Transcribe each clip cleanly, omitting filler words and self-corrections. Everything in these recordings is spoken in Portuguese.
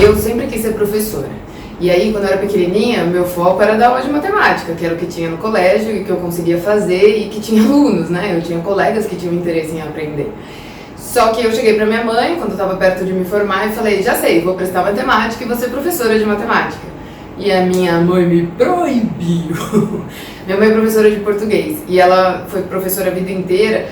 Eu sempre quis ser professora. E aí, quando eu era pequenininha, meu foco era dar aula de matemática, que era o que tinha no colégio e que eu conseguia fazer e que tinha alunos, né? Eu tinha colegas que tinham interesse em aprender. Só que eu cheguei pra minha mãe, quando eu estava perto de me formar, e falei, já sei, vou prestar matemática e vou ser professora de matemática. E a minha mãe me proibiu. Minha mãe é professora de português e ela foi professora a vida inteira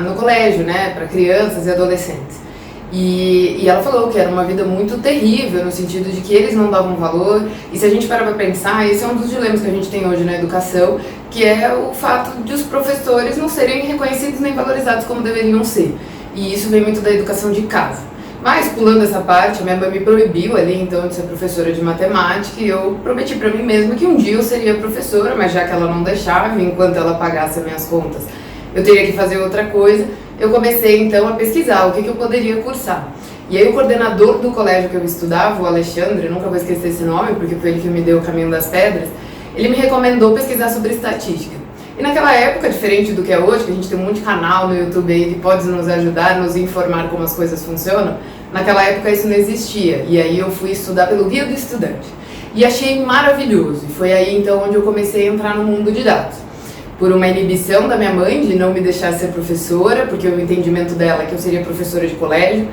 no colégio, né, para crianças e adolescentes. E ela falou que era uma vida muito terrível, no sentido de que eles não davam valor. E se a gente parar para pensar, esse é um dos dilemas que a gente tem hoje na educação, que é o fato de os professores não serem reconhecidos nem valorizados como deveriam ser. E isso vem muito da educação de casa. Mas, pulando essa parte, a minha mãe me proibiu ali, então, de ser professora de matemática, e eu prometi para mim mesma que um dia eu seria professora, mas já que ela não deixava, enquanto ela pagasse as minhas contas, eu teria que fazer outra coisa. Eu comecei, então, a pesquisar o que eu poderia cursar. E aí o coordenador do colégio que eu estudava, o Alexandre, nunca vou esquecer esse nome, porque foi ele que me deu o caminho das pedras, ele me recomendou pesquisar sobre estatística. E naquela época, diferente do que é hoje, que a gente tem um monte de canal no YouTube aí que pode nos ajudar, nos informar como as coisas funcionam, naquela época isso não existia. E aí eu fui estudar pelo Guia do Estudante. E achei maravilhoso. E foi aí então onde eu comecei a entrar no mundo de dados. Por uma inibição da minha mãe de não me deixar ser professora, porque o entendimento dela é que eu seria professora de colégio,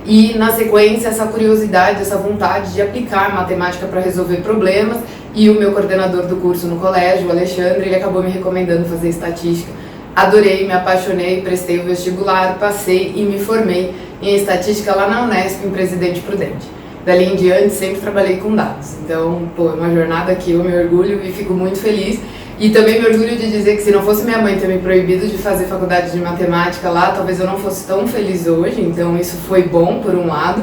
e na sequência essa curiosidade, essa vontade de aplicar matemática para resolver problemas, e o meu coordenador do curso no colégio, o Alexandre, ele acabou me recomendando fazer estatística. Adorei, me apaixonei, prestei o vestibular, passei e me formei em estatística lá na Unesp, em Presidente Prudente. Dali em diante sempre trabalhei com dados, então é uma jornada que eu me orgulho e fico muito feliz. E também me orgulho de dizer que se não fosse minha mãe ter me proibido de fazer faculdade de matemática lá, talvez eu não fosse tão feliz hoje, então isso foi bom por um lado.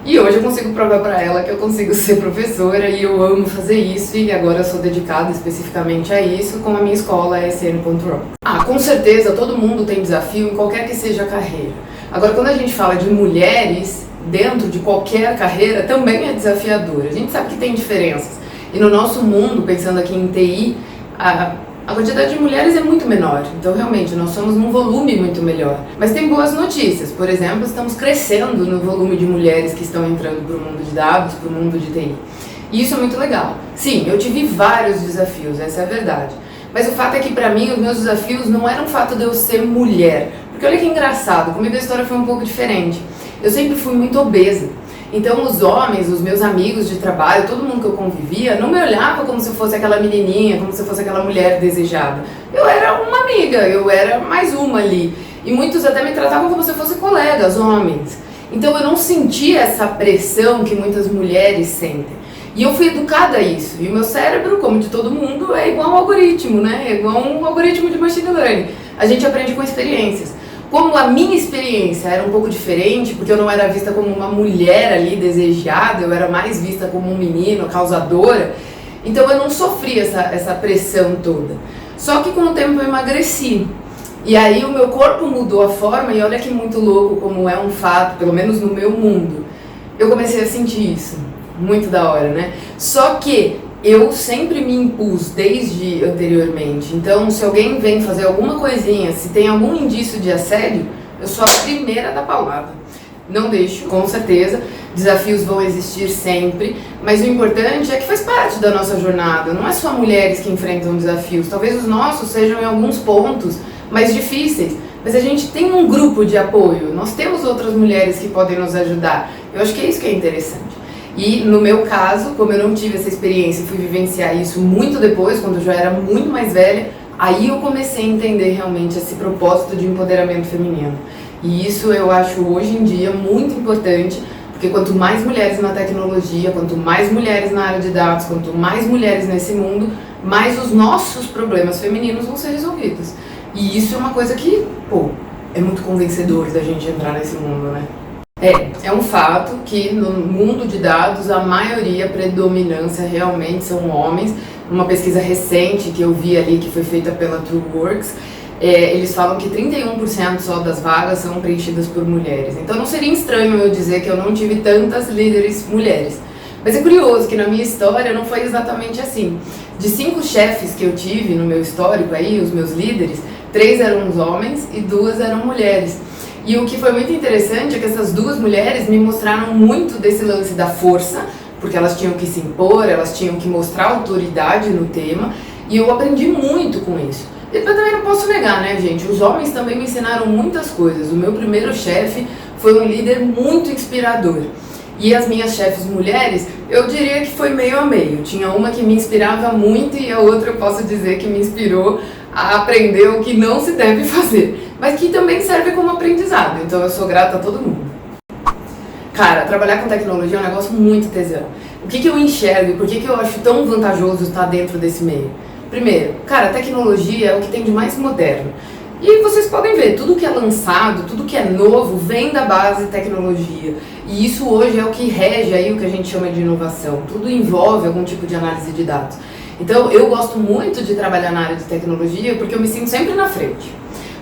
E hoje eu consigo provar para ela que eu consigo ser professora e eu amo fazer isso e agora eu sou dedicada especificamente a isso com a minha escola SN.ro. Com certeza todo mundo tem desafio em qualquer que seja a carreira. Agora quando a gente fala de mulheres dentro de qualquer carreira também é desafiador. A gente sabe que tem diferenças. E no nosso mundo, pensando aqui em TI, a quantidade de mulheres é muito menor, então realmente nós somos num volume muito melhor. Mas tem boas notícias, por exemplo, estamos crescendo no volume de mulheres que estão entrando para o mundo de dados, para o mundo de TI. E isso é muito legal. Sim, eu tive vários desafios, essa é a verdade. Mas o fato é que para mim os meus desafios não eram o fato de eu ser mulher. Porque olha que engraçado, comigo a história foi um pouco diferente. Eu sempre fui muito obesa. Então os homens, os meus amigos de trabalho, todo mundo que eu convivia, não me olhava como se eu fosse aquela menininha, como se eu fosse aquela mulher desejada. Eu era uma amiga, eu era mais uma ali. E muitos até me tratavam como se eu fosse colegas, homens. Então eu não sentia essa pressão que muitas mulheres sentem. E eu fui educada a isso. E o meu cérebro, como de todo mundo, é igual um algoritmo, né? É igual um algoritmo de machine learning. A gente aprende com experiências. Como a minha experiência era um pouco diferente, porque eu não era vista como uma mulher ali desejada, eu era mais vista como um menino, causadora, então eu não sofri essa pressão toda. Só que com o tempo eu emagreci. E aí o meu corpo mudou a forma, e olha que muito louco como é um fato, pelo menos no meu mundo. Eu comecei a sentir isso. Muito da hora, né? Só que eu sempre me impus desde anteriormente, então se alguém vem fazer alguma coisinha, se tem algum indício de assédio, eu sou a primeira da paulada. Não deixo, com certeza, desafios vão existir sempre, mas o importante é que faz parte da nossa jornada, não é só mulheres que enfrentam desafios, talvez os nossos sejam em alguns pontos mais difíceis, mas a gente tem um grupo de apoio, nós temos outras mulheres que podem nos ajudar, eu acho que é isso que é interessante. E no meu caso, como eu não tive essa experiência e fui vivenciar isso muito depois, quando eu já era muito mais velha, aí eu comecei a entender realmente esse propósito de empoderamento feminino. E isso eu acho hoje em dia muito importante, porque quanto mais mulheres na tecnologia, quanto mais mulheres na área de dados, quanto mais mulheres nesse mundo, mais os nossos problemas femininos vão ser resolvidos. E isso é uma coisa que, é muito convencedor da gente entrar nesse mundo, né? É um fato que no mundo de dados a maioria, a predominância realmente são homens. Uma pesquisa recente que eu vi ali, que foi feita pela TrueWorks, eles falam que 31% só das vagas são preenchidas por mulheres. Então não seria estranho eu dizer que eu não tive tantas líderes mulheres. Mas é curioso que na minha história não foi exatamente assim. De 5 chefes que eu tive no meu histórico aí, os meus líderes, 3 eram os homens e 2 eram mulheres. E o que foi muito interessante é que essas duas mulheres me mostraram muito desse lance da força, porque elas tinham que se impor, elas tinham que mostrar autoridade no tema, e eu aprendi muito com isso. Eu também não posso negar, né, gente? Os homens também me ensinaram muitas coisas. O meu primeiro chefe foi um líder muito inspirador. E as minhas chefes mulheres, eu diria que foi meio a meio. Tinha uma que me inspirava muito e a outra eu posso dizer que me inspirou a aprender o que não se deve fazer, mas que também serve como aprendizado. Então eu sou grata a todo mundo. Cara, trabalhar com tecnologia é um negócio muito tesão. O que eu enxergo e por que eu acho tão vantajoso estar dentro desse meio? Primeiro, cara, a tecnologia é o que tem de mais moderno. E vocês podem ver, tudo que é lançado, tudo que é novo, vem da base tecnologia. E isso hoje é o que rege aí o que a gente chama de inovação. Tudo envolve algum tipo de análise de dados. Então, eu gosto muito de trabalhar na área de tecnologia porque eu me sinto sempre na frente.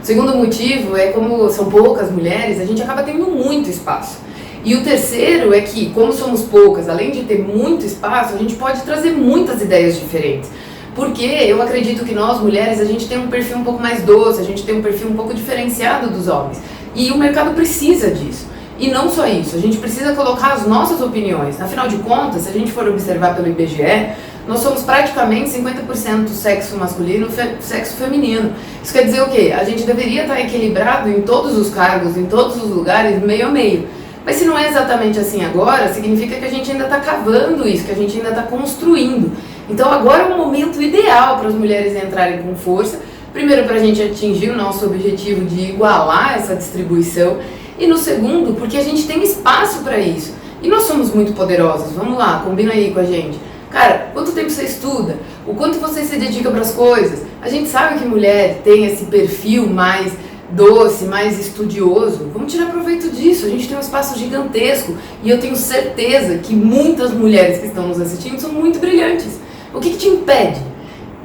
O segundo motivo é como são poucas mulheres, a gente acaba tendo muito espaço. E o terceiro é que, como somos poucas, além de ter muito espaço, a gente pode trazer muitas ideias diferentes. Porque eu acredito que nós, mulheres, a gente tem um perfil um pouco mais doce, a gente tem um perfil um pouco diferenciado dos homens. E o mercado precisa disso. E não só isso, a gente precisa colocar as nossas opiniões. Afinal de contas, se a gente for observar pelo IBGE, nós somos praticamente 50% sexo masculino e sexo feminino. Isso quer dizer o quê? A gente deveria estar equilibrado em todos os cargos, em todos os lugares, meio a meio. Mas se não é exatamente assim agora, significa que a gente ainda está cavando isso, que a gente ainda está construindo. Então agora é um momento ideal para as mulheres entrarem com força. Primeiro, para a gente atingir o nosso objetivo de igualar essa distribuição. E no segundo, porque a gente tem espaço para isso. E nós somos muito poderosas. Vamos lá, combina aí com a gente. Cara, quanto tempo você estuda? O quanto você se dedica para as coisas? A gente sabe que mulher tem esse perfil mais doce, mais estudioso. Vamos tirar proveito disso. A gente tem um espaço gigantesco e eu tenho certeza que muitas mulheres que estão nos assistindo são muito brilhantes. O que te impede?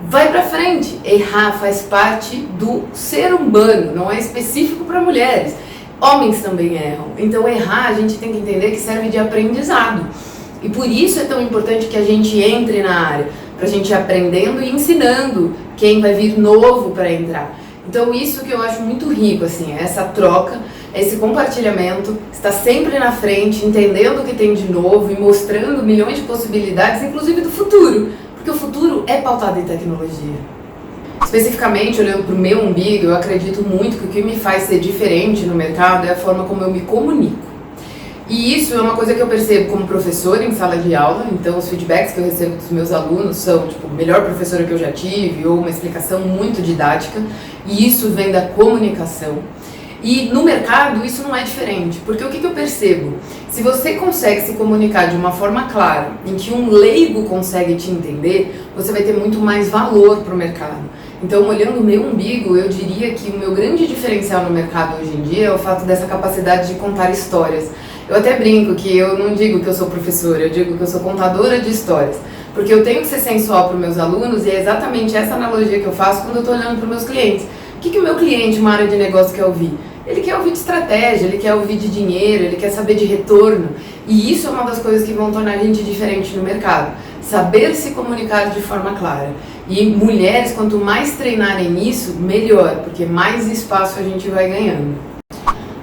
Vai pra frente. Errar faz parte do ser humano, não é específico para mulheres. Homens também erram. Então errar a gente tem que entender que serve de aprendizado. E por isso é tão importante que a gente entre na área, pra gente ir aprendendo e ensinando quem vai vir novo para entrar. Então isso que eu acho muito rico, assim, é essa troca, esse compartilhamento, estar sempre na frente, entendendo o que tem de novo e mostrando milhões de possibilidades, inclusive do futuro, porque o futuro é pautado em tecnologia. Especificamente, olhando para o meu umbigo, eu acredito muito que o que me faz ser diferente no mercado é a forma como eu me comunico. E isso é uma coisa que eu percebo como professora em sala de aula, então os feedbacks que eu recebo dos meus alunos são, tipo, melhor professora que eu já tive, ou uma explicação muito didática, e isso vem da comunicação. E no mercado isso não é diferente, porque o que eu percebo? Se você consegue se comunicar de uma forma clara, em que um leigo consegue te entender, você vai ter muito mais valor para o mercado. Então, olhando o meu umbigo, eu diria que o meu grande diferencial no mercado hoje em dia é o fato dessa capacidade de contar histórias. Eu até brinco que eu não digo que eu sou professora, eu digo que eu sou contadora de histórias. Porque eu tenho que ser sensual para os meus alunos e é exatamente essa analogia que eu faço quando eu estou olhando para os meus clientes. O que o meu cliente, uma área de negócio, quer ouvir? Ele quer ouvir de estratégia, ele quer ouvir de dinheiro, ele quer saber de retorno. E isso é uma das coisas que vão tornar a gente diferente no mercado. Saber se comunicar de forma clara. E mulheres, quanto mais treinarem nisso, melhor, porque mais espaço a gente vai ganhando.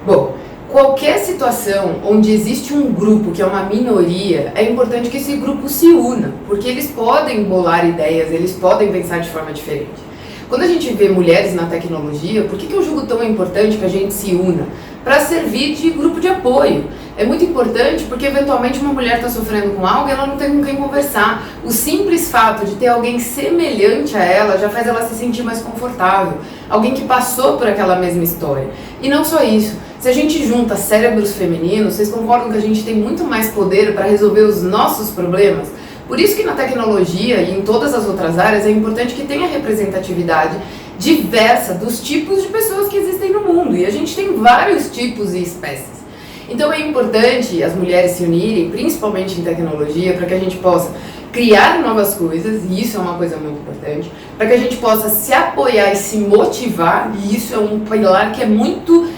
Bom, qualquer situação onde existe um grupo que é uma minoria, é importante que esse grupo se una, porque eles podem bolar ideias, eles podem pensar de forma diferente. Quando a gente vê mulheres na tecnologia, por que eu julgo tão importante que a gente se una? Para servir de grupo de apoio. É muito importante porque eventualmente uma mulher está sofrendo com algo e ela não tem com quem conversar. O simples fato de ter alguém semelhante a ela já faz ela se sentir mais confortável. Alguém que passou por aquela mesma história. E não só isso. Se a gente junta cérebros femininos, vocês concordam que a gente tem muito mais poder para resolver os nossos problemas? Por isso que na tecnologia e em todas as outras áreas é importante que tenha representatividade diversa dos tipos de pessoas que existem no mundo. E a gente tem vários tipos e espécies. Então é importante as mulheres se unirem, principalmente em tecnologia, para que a gente possa criar novas coisas, e isso é uma coisa muito importante, para que a gente possa se apoiar e se motivar, e isso é um pilar que é muito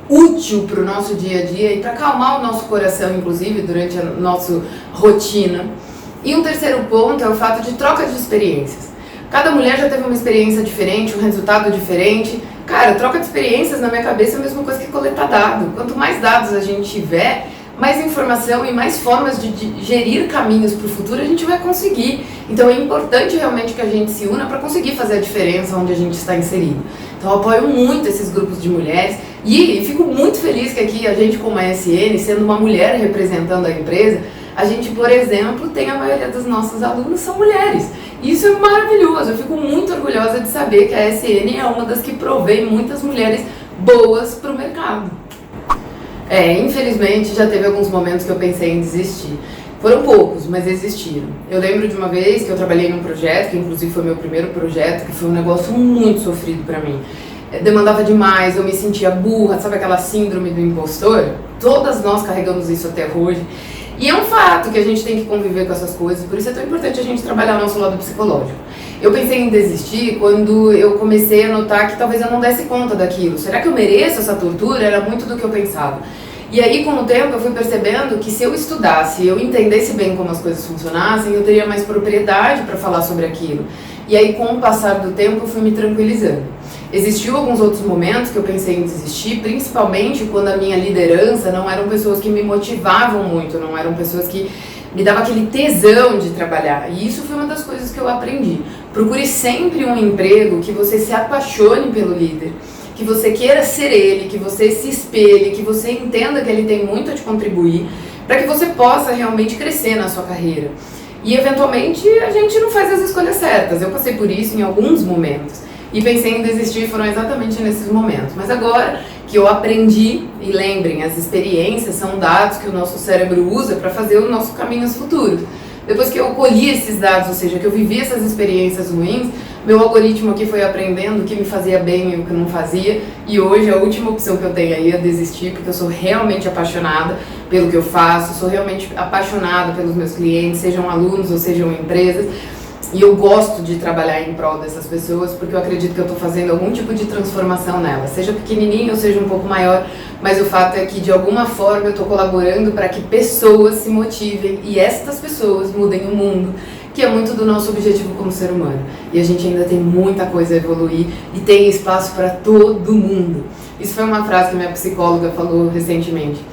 útil para o nosso dia a dia e para acalmar o nosso coração, inclusive, durante a nossa rotina. E um terceiro ponto é o fato de troca de experiências. Cada mulher já teve uma experiência diferente, um resultado diferente, Cara, troca de experiências na minha cabeça é a mesma coisa que coletar dados. Quanto mais dados a gente tiver, mais informação e mais formas de gerir caminhos para o futuro a gente vai conseguir. Então é importante realmente que a gente se una para conseguir fazer a diferença onde a gente está inserido. Então eu apoio muito esses grupos de mulheres e fico muito feliz que aqui a gente, como a SN, sendo uma mulher representando a empresa, a gente, por exemplo, tem a maioria dos nossos alunos são mulheres. Isso é maravilhoso, eu fico muito orgulhosa de saber que a SN é uma das que provém muitas mulheres boas para o mercado. Infelizmente já teve alguns momentos que eu pensei em desistir. Foram poucos, mas existiram. Eu lembro de uma vez que eu trabalhei num projeto, que inclusive foi meu primeiro projeto, que foi um negócio muito sofrido pra mim. Demandava demais, eu me sentia burra, sabe aquela síndrome do impostor? Todas nós carregamos isso até hoje. E é um fato que a gente tem que conviver com essas coisas, por isso é tão importante a gente trabalhar o nosso lado psicológico. Eu pensei em desistir quando eu comecei a notar que talvez eu não desse conta daquilo. Será que eu mereço essa tortura? Era muito do que eu pensava. E aí, com o tempo, eu fui percebendo que se eu estudasse, eu entendesse bem como as coisas funcionassem, eu teria mais propriedade para falar sobre aquilo. E aí, com o passar do tempo, eu fui me tranquilizando. Existiu alguns outros momentos que eu pensei em desistir, principalmente quando a minha liderança não eram pessoas que me motivavam muito, não eram pessoas que me davam aquele tesão de trabalhar. E isso foi uma das coisas que eu aprendi. Procure sempre um emprego que você se apaixone pelo líder, que você queira ser ele, que você se espelhe, que você entenda que ele tem muito a te contribuir, para que você possa realmente crescer na sua carreira. E eventualmente a gente não faz as escolhas certas. Eu passei por isso em alguns momentos e pensei em desistir, foram exatamente nesses momentos. Mas agora que eu aprendi, e lembrem, as experiências são dados que o nosso cérebro usa para fazer os nossos caminhos futuros. Depois que eu colhi esses dados, ou seja, que eu vivi essas experiências ruins, meu algoritmo aqui foi aprendendo o que me fazia bem e o que não fazia, e hoje a última opção que eu tenho aí é desistir, porque eu sou realmente apaixonada pelo que eu faço, sou realmente apaixonada pelos meus clientes, sejam alunos ou sejam empresas, e eu gosto de trabalhar em prol dessas pessoas, porque eu acredito que eu estou fazendo algum tipo de transformação nelas, seja pequenininha ou seja um pouco maior, mas o fato é que de alguma forma eu estou colaborando para que pessoas se motivem e estas pessoas mudem o mundo, que é muito do nosso objetivo como ser humano. E a gente ainda tem muita coisa a evoluir e tem espaço para todo mundo. Isso foi uma frase que minha psicóloga falou recentemente.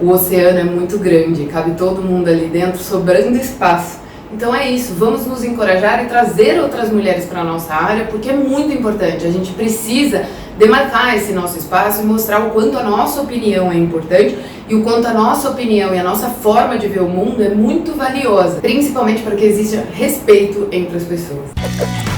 O oceano é muito grande, cabe todo mundo ali dentro, sobrando espaço. Então é isso, vamos nos encorajar e trazer outras mulheres para a nossa área, porque é muito importante. A gente precisa demarcar esse nosso espaço e mostrar o quanto a nossa opinião é importante e o quanto a nossa opinião e a nossa forma de ver o mundo é muito valiosa, principalmente para que exista respeito entre as pessoas.